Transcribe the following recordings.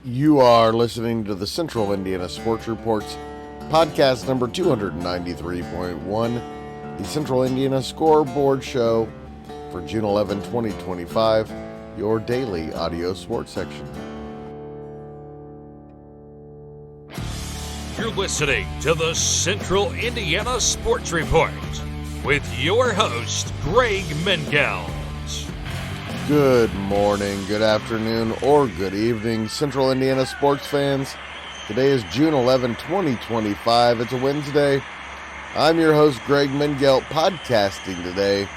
You are listening to the Central Indiana Sports Reports, podcast number 293.1, the Central Indiana Scoreboard Show for June 11, 2025, your daily audio sports section. You're listening to the Central Indiana Sports Report with your host, Greg Mengels. Good morning, good afternoon, or good evening, Central Indiana sports fans. Today is June 11, 2025. It's a Wednesday. I'm your host, Greg Mengelt, podcasting today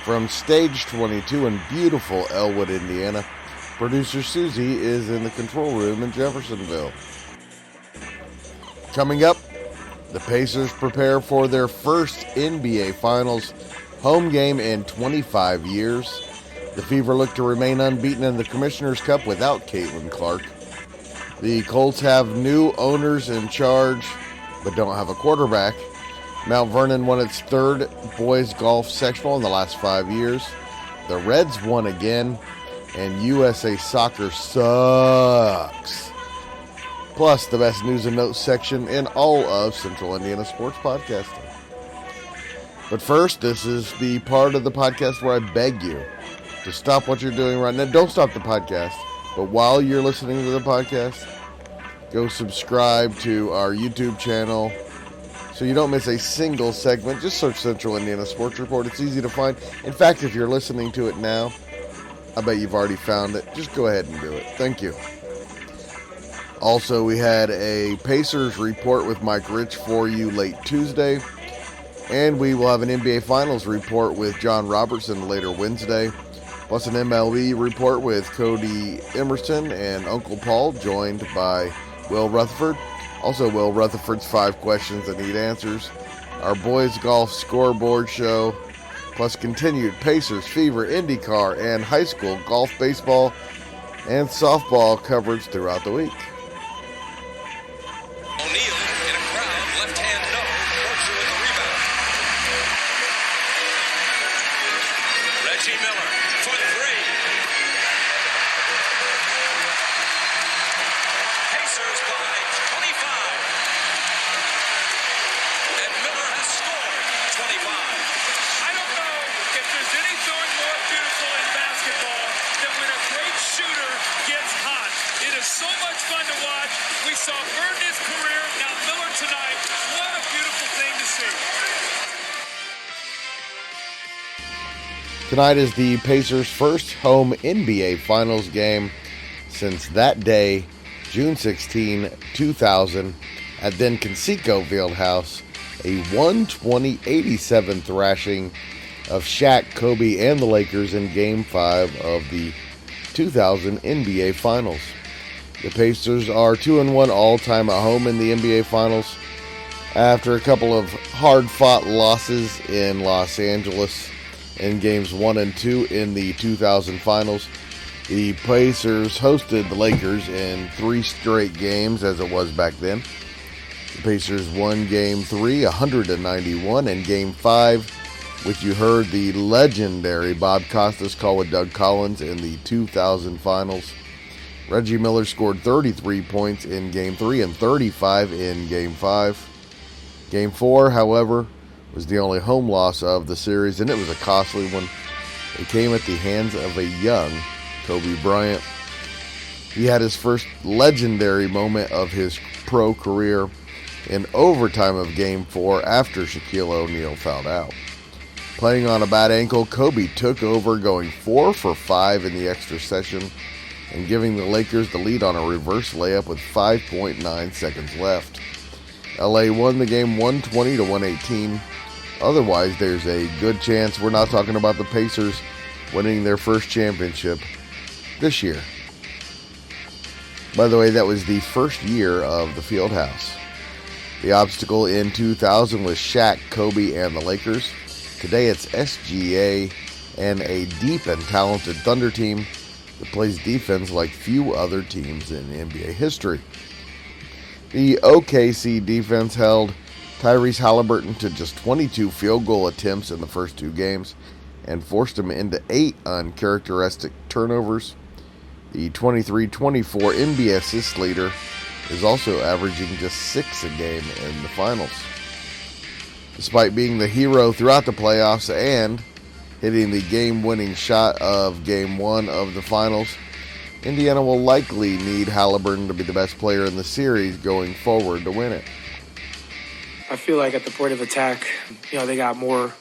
from Stage 22 in beautiful Elwood, Indiana. Producer Susie is in the control room in Jeffersonville. Coming up, the Pacers prepare for their first NBA Finals home game in 25 years. The Fever look to remain unbeaten in the Commissioner's Cup without Caitlin Clark. The Colts have new owners in charge, but don't have a quarterback. Mount Vernon won its third boys golf sectional in the last 5 years. The Reds won again, and USA Soccer sucks. Plus, the best news and notes section in all of Central Indiana sports podcasting. But first, this is the part of the podcast where I beg you to stop what you're doing right now. Don't stop the podcast, but while you're listening to the podcast, go subscribe to our YouTube channel so you don't miss a single segment. Just search Central Indiana Sports Report. It's easy to find. In fact, if you're listening to it now, I bet you've already found it. Just go ahead and do it. Thank you. Also, we had a Pacers report with Mike Rich for you late Tuesday, and we will have an NBA Finals report with John Robertson later Wednesday. Plus an MLB report with Cody Emerson and Uncle Paul, joined by Will Rutherford. Also, Will Rutherford's 5 questions that need answers. Our boys golf scoreboard show, plus continued Pacers, Fever, IndyCar, and high school golf, baseball, and softball coverage throughout the week. Tonight is the Pacers' first home NBA Finals game since that day, June 16, 2000, at then Conseco Fieldhouse, a 120-87 thrashing of Shaq, Kobe, and the Lakers in Game 5 of the 2000 NBA Finals. The Pacers are 2-1 all-time at home in the NBA Finals after a couple of hard-fought losses in Los Angeles in Games 1 and 2 in the 2000 Finals. The Pacers hosted the Lakers in 3 straight games, as it was back then. The Pacers won Game 3, 191, and Game 5, which you heard the legendary Bob Costas call with Doug Collins in the 2000 Finals. Reggie Miller scored 33 points in Game 3 and 35 in Game 5. Game 4, however, was the only home loss of the series, and it was a costly one. It came at the hands of a young Kobe Bryant. He had his first legendary moment of his pro career in overtime of Game 4 after Shaquille O'Neal fouled out. Playing on a bad ankle, Kobe took over, going 4 for 5 in the extra session and giving the Lakers the lead on a reverse layup with 5.9 seconds left. LA won the game 120-118. Otherwise, there's a good chance we're not talking about the Pacers winning their first championship this year. By the way, that was the first year of the Fieldhouse. The obstacle in 2000 was Shaq, Kobe, and the Lakers. Today it's SGA and a deep and talented Thunder team that plays defense like few other teams in NBA history. The OKC defense held Tyrese Halliburton to just 22 field goal attempts in the first 2 games and forced him into 8 uncharacteristic turnovers. The 23-24 NBA assist leader is also averaging just 6 a game in the finals. Despite being the hero throughout the playoffs and hitting the game-winning shot of Game 1 of the finals, Indiana will likely need Halliburton to be the best player in the series going forward to win it. I feel like at the point of attack, they got more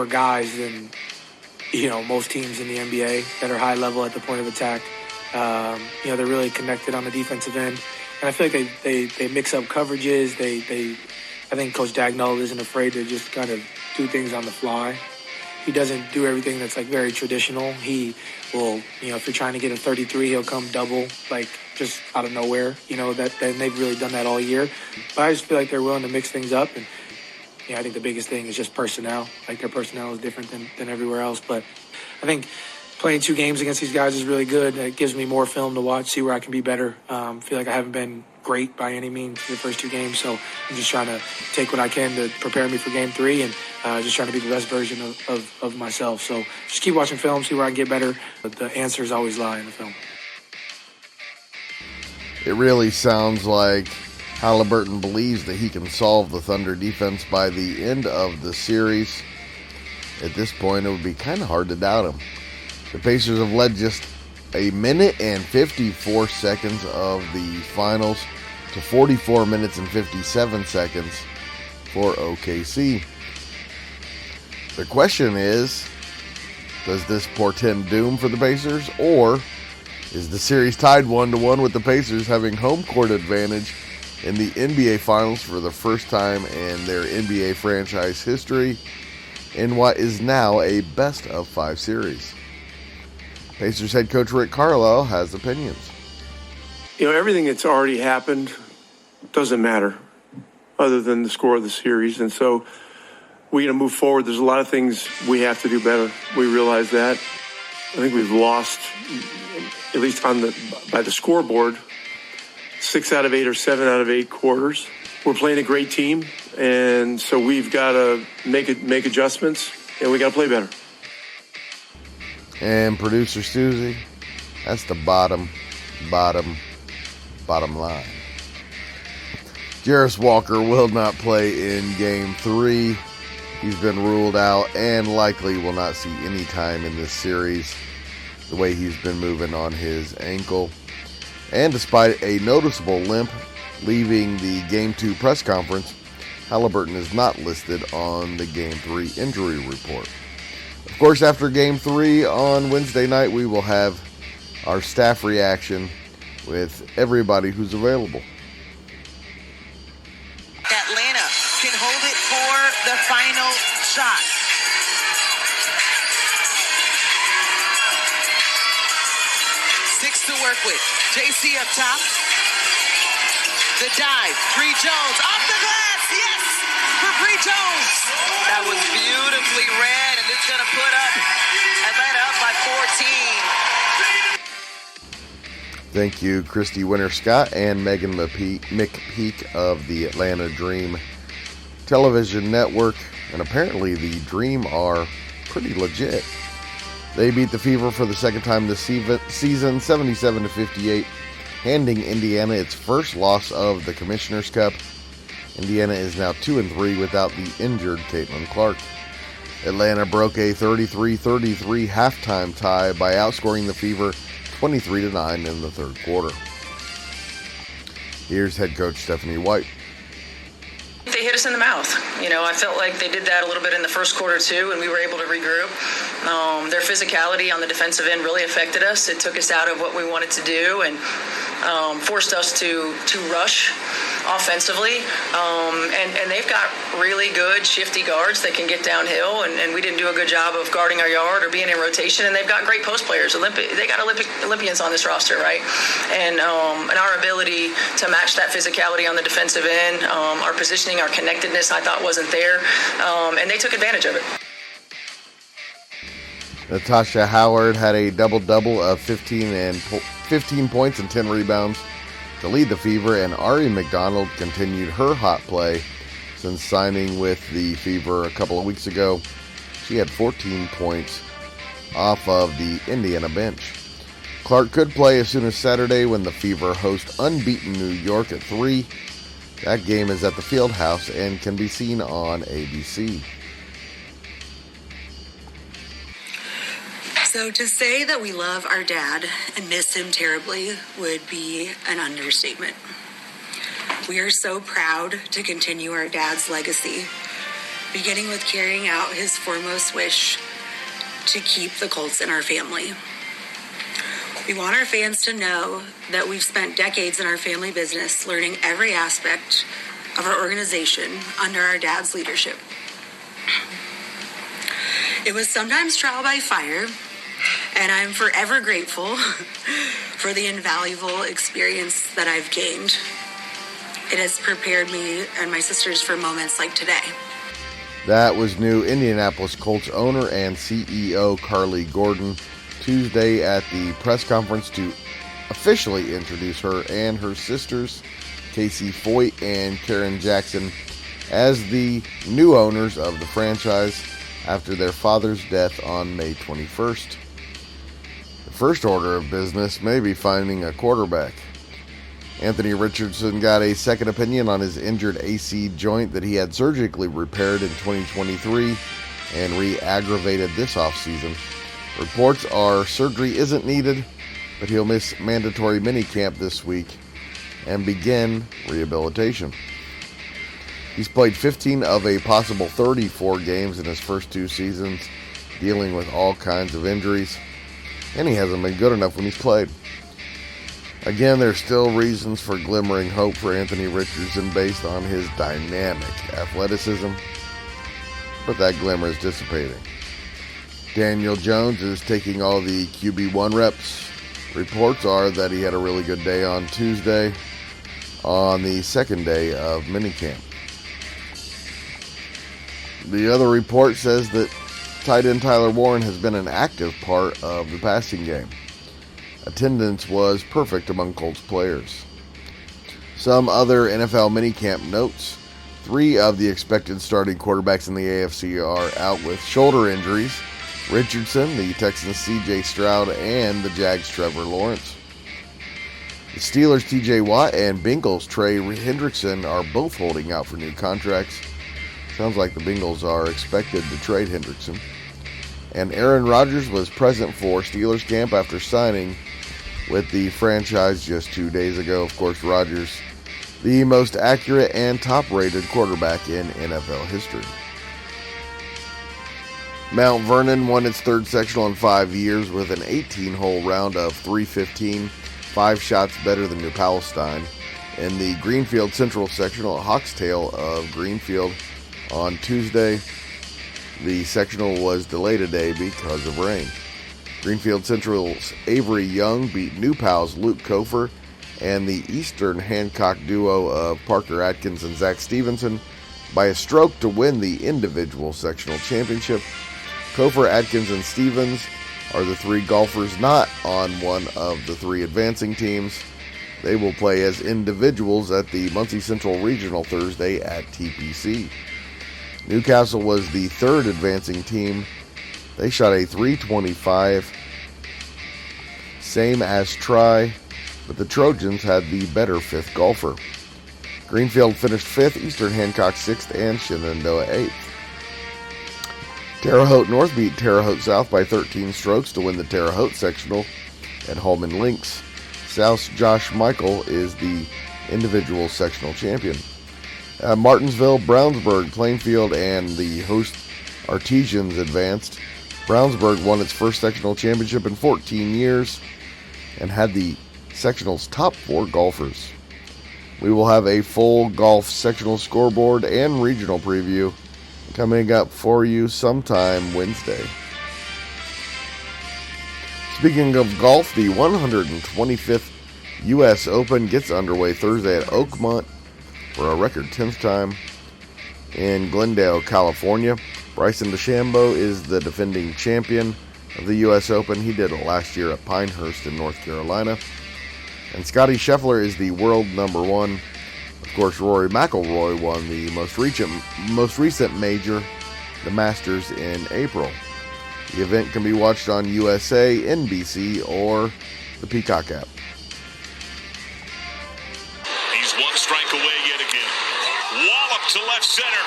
guys than, most teams in the NBA that are high level at the point of attack. They're really connected on the defensive end. And I feel like they mix up coverages. I think Coach Dagnall isn't afraid to just kind of do things on the fly. He doesn't do everything that's like very traditional. He will, if you're trying to get a 33, he'll come double, like just out of nowhere. And they've really done that all year. But I just feel like they're willing to mix things up. And I think the biggest thing is just personnel. Like their personnel is different than everywhere else. But I think playing 2 games against these guys is really good. It gives me more film to watch, see where I can be better. Feel like I haven't been great by any means in the first 2 games, so I'm just trying to take what I can to prepare me for Game 3 and just trying to be the best version of myself. So just keep watching film, see where I can get better. But the answers always lie in the film. It really sounds like Halliburton believes that he can solve the Thunder defense by the end of the series. At this point, it would be kind of hard to doubt him. The Pacers have led just a minute and 54 seconds of the finals to 44 minutes and 57 seconds for OKC. The question is, does this portend doom for the Pacers, or is the series tied 1-1 with the Pacers having home court advantage in the NBA Finals for the first time in their NBA franchise history in what is now a best-of-5 series? Pacers head coach Rick Carlisle has opinions. Everything that's already happened doesn't matter other than the score of the series. And so we're going to move forward. There's a lot of things we have to do better. We realize that. I think we've lost, at least by the scoreboard, 6 out of 8 or 7 out of 8 quarters. We're playing a great team, and so we've got to make adjustments, and we got to play better. And producer Susie, that's the bottom line. Jarris Walker will not play in Game 3. He's been ruled out and likely will not see any time in this series, the way he's been moving on his ankle. And despite a noticeable limp leaving the Game 2 press conference, Halliburton is not listed on the Game 3 injury report. Of course, after Game 3 on Wednesday night, we will have our staff reaction with everybody who's available. Atlanta can hold it for the final shot. Six to work with. JC up top. The dive. Bree Jones off the glass. Yes, for Bree Jones. That was beautifully read, and it's going to put up Atlanta up by 14. Thank you, Christy Winter-Scott and Megan McPeak of the Atlanta Dream television network. And apparently the Dream are pretty legit. They beat the Fever for the second time this season, 77-58, handing Indiana its first loss of the Commissioner's Cup. Indiana is now 2-3 without the injured Caitlin Clark. Atlanta broke a 33-33 halftime tie by outscoring the Fever 23-9 in the third quarter. Here's head coach Stephanie White. They hit us in the mouth. I felt like they did that a little bit in the first quarter too, and we were able to regroup. Their physicality on the defensive end really affected us. It took us out of what we wanted to do and forced us to rush offensively. And they've got really good shifty guards that can get downhill, and we didn't do a good job of guarding our yard or being in rotation. And they've got great post players. They got Olympians on this roster, right? And our ability to match that physicality on the defensive end, our positioning, our connectedness, I thought wasn't there, and they took advantage of it. Natasha Howard had a double-double of 15 points and 10 rebounds to lead the Fever, and Ari McDonald continued her hot play since signing with the Fever a couple of weeks ago. She had 14 points off of the Indiana bench. Clark could play as soon as Saturday when the Fever host unbeaten New York at 3. That game is at the Fieldhouse and can be seen on ABC. So to say that we love our dad and miss him terribly would be an understatement. We are so proud to continue our dad's legacy, beginning with carrying out his foremost wish to keep the Colts in our family. We want our fans to know that we've spent decades in our family business learning every aspect of our organization under our dad's leadership. It was sometimes trial by fire, and I'm forever grateful for the invaluable experience that I've gained. It has prepared me and my sisters for moments like today. That was new Indianapolis Colts owner and CEO Carly Gordon Tuesday at the press conference to officially introduce her and her sisters, Casey Foyt and Karen Jackson, as the new owners of the franchise after their father's death on May 21st. The first order of business may be finding a quarterback. Anthony Richardson got a second opinion on his injured AC joint that he had surgically repaired in 2023 and re-aggravated this offseason. Reports are surgery isn't needed, but he'll miss mandatory minicamp this week and begin rehabilitation. He's played 15 of a possible 34 games in his first 2 seasons, dealing with all kinds of injuries, and he hasn't been good enough when he's played. Again, there's still reasons for glimmering hope for Anthony Richardson based on his dynamic athleticism, but that glimmer is dissipating. Daniel Jones is taking all the QB1 reps. Reports are that he had a really good day on Tuesday on the second day of minicamp. The other report says that tight end Tyler Warren has been an active part of the passing game. Attendance was perfect among Colts players. Some other NFL minicamp notes. 3 of the expected starting quarterbacks in the AFC are out with shoulder injuries. Richardson, the Texans' C.J. Stroud, and the Jags' Trevor Lawrence. The Steelers' T.J. Watt and Bengals' Trey Hendrickson are both holding out for new contracts. Sounds like the Bengals are expected to trade Hendrickson. And Aaron Rodgers was present for Steelers camp after signing with the franchise just 2 days ago. Of course, Rodgers, the most accurate and top-rated quarterback in NFL history. Mount Vernon won its third sectional in 5 years with an 18-hole round of 315, 5 shots better than New Palestine, in the Greenfield Central sectional at Hawkstail of Greenfield on Tuesday. The sectional was delayed a day because of rain. Greenfield Central's Avery Young beat New Pal's Luke Kofer and the Eastern Hancock duo of Parker Atkins and Zach Stevenson by a stroke to win the individual sectional championship. Kofer, Atkins, and Stevens are the 3 golfers not on one of the 3 advancing teams. They will play as individuals at the Muncie Central Regional Thursday at TPC. Newcastle was the 3rd advancing team. They shot a 325, same as Try, but the Trojans had the better 5th golfer. Greenfield finished 5th, Eastern Hancock 6th, and Shenandoah 8th. Terre Haute North beat Terre Haute South by 13 strokes to win the Terre Haute sectional at Holman Links. South's Josh Michael is the individual sectional champion. Martinsville, Brownsburg, Plainfield, and the host Artesians advanced. Brownsburg won its first sectional championship in 14 years and had the sectional's top 4 golfers. We will have a full golf sectional scoreboard and regional preview coming up for you sometime Wednesday. Speaking of golf, the 125th U.S. Open gets underway Thursday at Oakmont for a record 10th time in Glendale, California. Bryson DeChambeau is the defending champion of the U.S. Open. He did it last year at Pinehurst in North Carolina. And Scottie Scheffler is the world number 1. Of course, Rory McIlroy won the most recent major, the Masters, in April. The event can be watched on USA, NBC, or the Peacock app. He's one strike away yet again. Wallop to left center.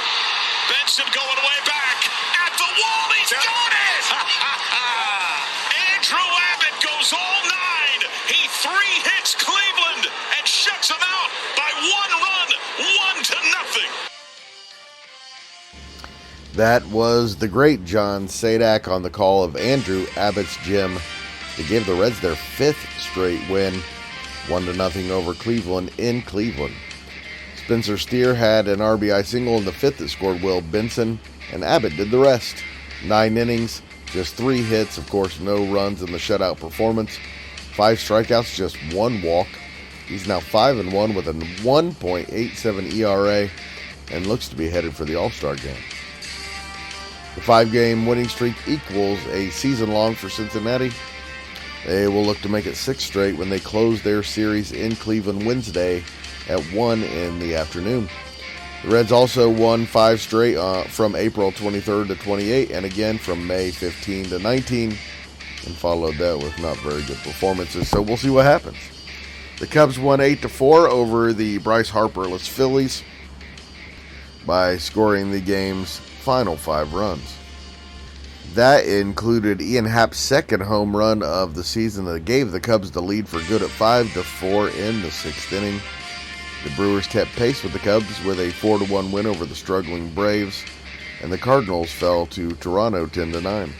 Benson going way back. At the wall, he's got it! Andrew Abbott goes all 9. He 3 hits Cleveland and shuts them out by 1 run, 1-0. That was the great John Sadak on the call of Andrew Abbott's gym. They gave the Reds their 5th straight win, 1-0 over Cleveland in Cleveland. Spencer Steer had an RBI single in the 5th that scored Will Benson, and Abbott did the rest. 9 innings, just 3 hits, of course no runs in the shutout performance. 5 strikeouts, just 1 walk. He's now 5-1 with a 1.87 ERA and looks to be headed for the All-Star game. The 5-game winning streak equals a season long for Cincinnati. They will look to make it 6 straight when they close their series in Cleveland Wednesday at 1 in the afternoon. The Reds also won 5 straight from April 23rd to 28 and again from May 15 to 19 and followed that with not very good performances, so we'll see what happens. The Cubs won 8-4 over the Bryce Harper-less Phillies by scoring the game's final 5 runs. That included Ian Happ's second home run of the season that gave the Cubs the lead for good at 5-4 in the 6th inning. The Brewers kept pace with the Cubs with a 4-1 win over the struggling Braves, and the Cardinals fell to Toronto 10-9.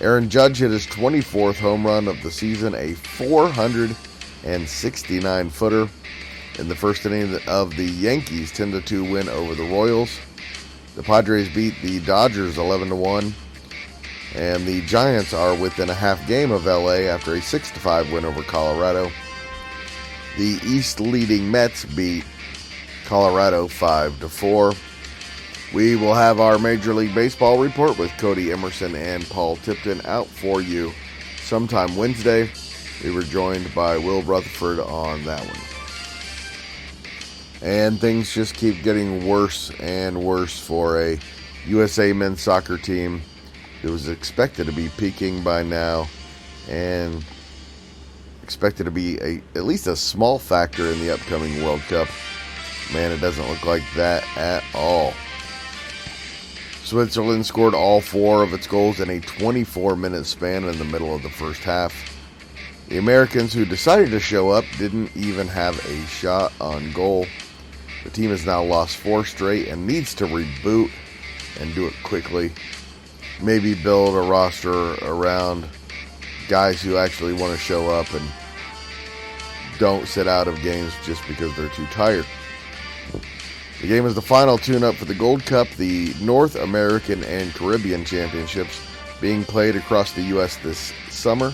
Aaron Judge hit his 24th home run of the season, a 469-footer in the first inning of the Yankees' 10-2 win over the Royals. The Padres beat the Dodgers 11-1, and the Giants are within a half game of LA after a 6-5 win over Colorado. The East-leading Mets beat Colorado 5-4. We will have our Major League Baseball report with Cody Emerson and Paul Tipton out for you sometime Wednesday. We were joined by Will Rutherford on that one. And things just keep getting worse and worse for a USA men's soccer team that was expected to be peaking by now and expected to be at least a small factor in the upcoming World Cup. Man, it doesn't look like that at all. Switzerland scored all 4 of its goals in a 24-minute span in the middle of the first half. The Americans, who decided to show up, didn't even have a shot on goal. The team has now lost 4 straight and needs to reboot and do it quickly. Maybe build a roster around guys who actually want to show up and don't sit out of games just because they're too tired. The game is the final tune-up for the Gold Cup, the North American and Caribbean Championships being played across the U.S. this summer.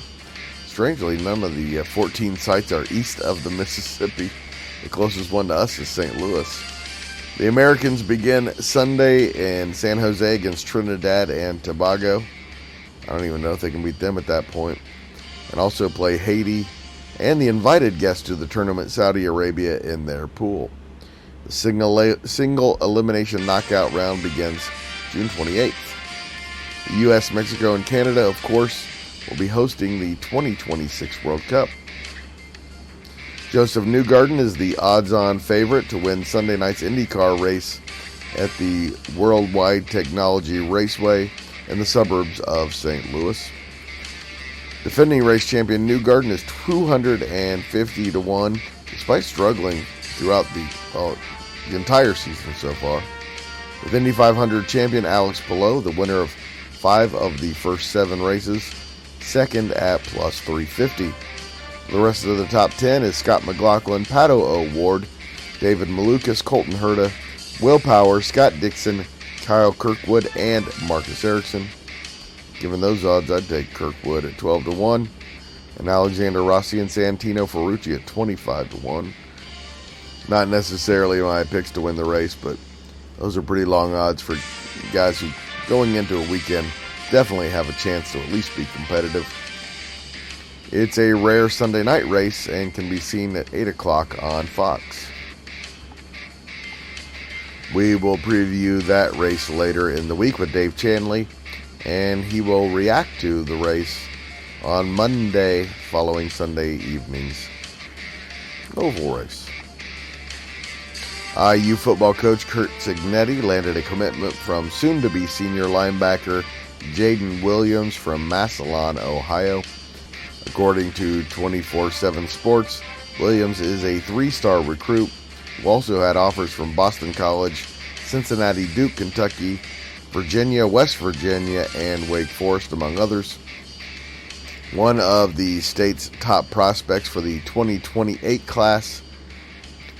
Strangely, none of the 14 sites are east of the Mississippi. The closest one to us is St. Louis. The Americans begin Sunday in San Jose against Trinidad and Tobago. I don't even know if they can beat them at that point. And also play Haiti and the invited guest to the tournament, Saudi Arabia, in their pool. The single elimination knockout round begins June 28th. The U.S., Mexico, and Canada, of course, will be hosting the 2026 World Cup. Joseph Newgarden is the odds-on favorite to win Sunday night's IndyCar race at the Worldwide Technology Raceway in the suburbs of St. Louis. Defending race champion Newgarden is 250-1, despite struggling throughout the entire season so far. With Indy 500 champion Alex Palou, the winner of 5 of the first 7 races, second at plus 350. The rest of the top 10 is Scott McLaughlin, Pato O'Ward, David Malukas, Colton Herta, Will Power, Scott Dixon, Kyle Kirkwood, and Marcus Erickson. Given those odds, I'd take Kirkwood at 12-1, and Alexander Rossi and Santino Ferrucci at 25-1. Not necessarily my picks to win the race, but those are pretty long odds for guys who, going into a weekend, definitely have a chance to at least be competitive. It's a rare Sunday night race and can be seen at 8 o'clock on Fox. We will preview that race later in the week with Dave Chanley, and he will react to the race on Monday following Sunday evening's oval race. IU football coach Curt Cignetti landed a commitment from soon-to-be senior linebacker Jaden Williams from Massillon, Ohio. According to 24/7 Sports, Williams is a 3-star recruit who also had offers from Boston College, Cincinnati, Duke, Kentucky, Virginia, West Virginia, and Wake Forest, among others. One of the state's top prospects for the 2028 class,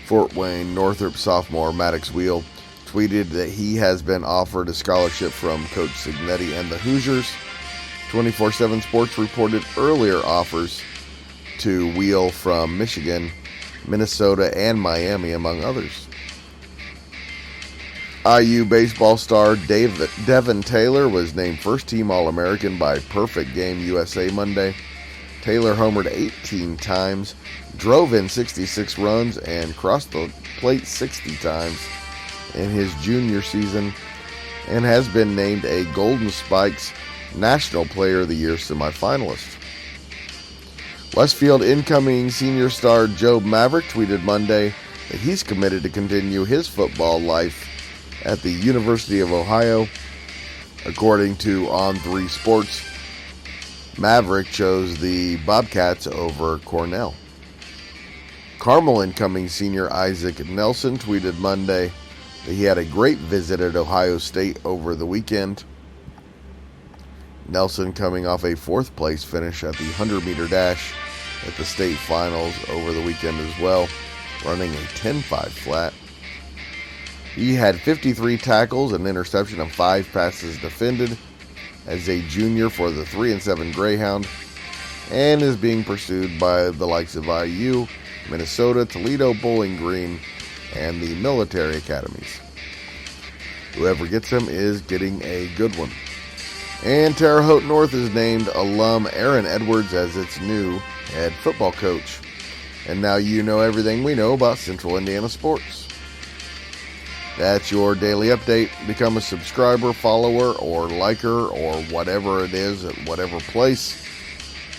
Fort Wayne Northrop sophomore Maddox Wheel, tweeted that he has been offered a scholarship from Coach Cignetti and the Hoosiers. 24/7 Sports reported earlier offers to Wheel from Michigan, Minnesota, and Miami, among others. IU baseball star Devin Taylor was named first-team All-American by Perfect Game USA Monday. Taylor homered 18 times, drove in 66 runs, and crossed the plate 60 times in his junior season, and has been named a Golden Spikes National Player of the Year semifinalist. Westfield incoming senior star Joe Maverick tweeted Monday that he's committed to continue his football life at the University of Ohio. According to On3 Sports, Maverick chose the Bobcats over Cornell. Carmel incoming senior Isaac Nelson tweeted Monday that he had a great visit at Ohio State over the weekend. Nelson coming off a 4th place finish at the 100-meter dash at the state finals over the weekend as well, running a 10.5 flat. He had 53 tackles, an interception, and 5 passes defended as a junior for the 3-7 Greyhound, and is being pursued by the likes of IU, Minnesota, Toledo, Bowling Green, and the military academies. Whoever gets him is getting a good one. And Terre Haute North has named alum Aaron Edwards as its new head football coach. And now you know everything we know about Central Indiana sports. That's your daily update. Become a subscriber, follower, or liker, or whatever it is at whatever place.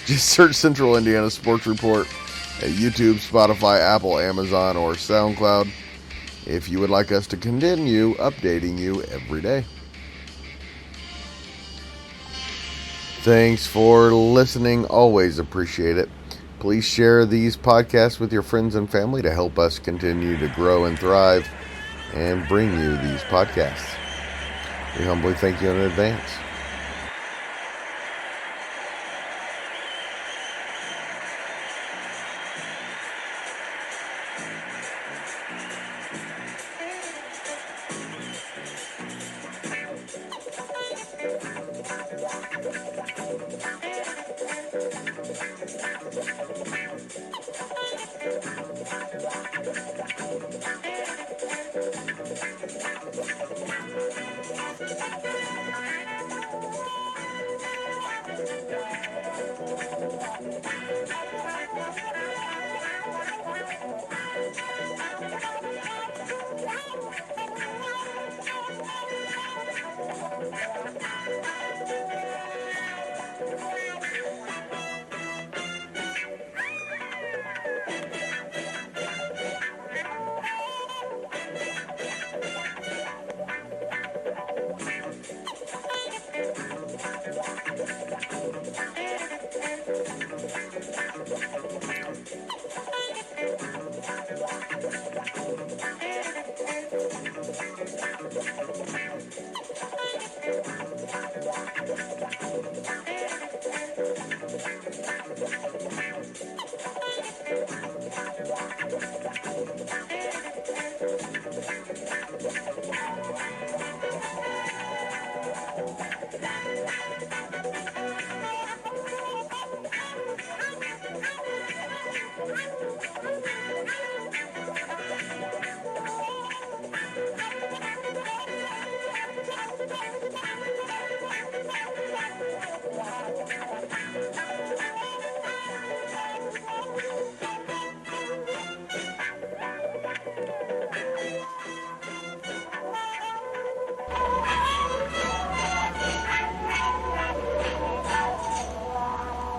Just search Central Indiana Sports Report at YouTube, Spotify, Apple, Amazon, or SoundCloud if you would like us to continue updating you every day. Thanks for listening. Always appreciate it. Please share these podcasts with your friends and family to help us continue to grow and thrive and bring you these podcasts. We humbly thank you in advance.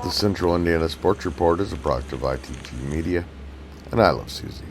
The Central Indiana Sports Report is a product of ITT Media, and I love Susie.